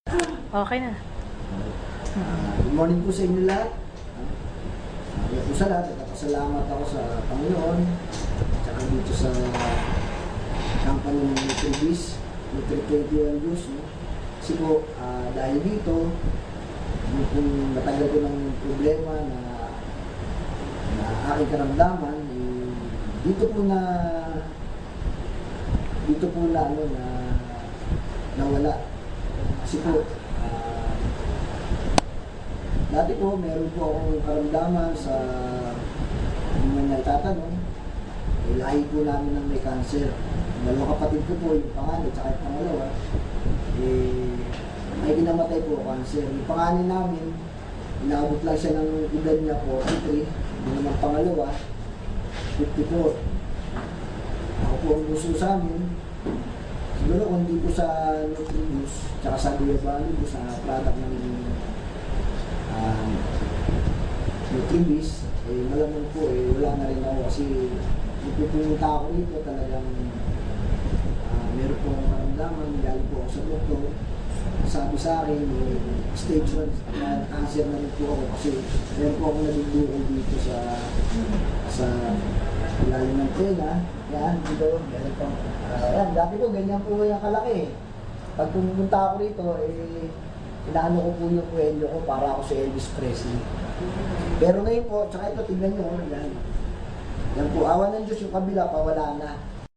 Okay na. Good morning po sa inyo lahat. Kaya po sa lahat, nagpapasalamat ako sa Panginoon at dito sa company ng Nutribis, Nutri21 Juice. No? Kasi po, dahil dito, kung matagal ko ng problema na aking karamdaman, dito po na nawala. Kasi po, dati po, meron po akong karamdaman sa mga nagtatanong, lahi po namin ng may cancer. Dalawang kapatid ko po, yung panganay at yung pangalawa, may ginamatay po cancer. Yung panganay namin, inaabot lang siya ng edad niya 43, yung naman pangalawa, 54. Ako po ang gusto sa amin, siguro kung di po sa Nutribus, tsaka sa Guyabano, sa product ng Nutribis, malamang po wala na rin ako kasi pupunta ako dito talagang meron po akong maramdaman, galing po ako sa doktor. Sabi sa akin, stage 1 cancer na rin po ako kasi meron po akong nabibukol dito sa ilalim ng tela. Yan, dito, meron po. Yan, dati po ganyan po yung kalaki. Pag pumunta ako rito, inaano ko po yung kwelyo ko para ako si Elvis Presley. Pero ngayon po, tsaka ito, tignan nyo, yan. Yan po, awan ng Diyos, yung kabila, pawala na.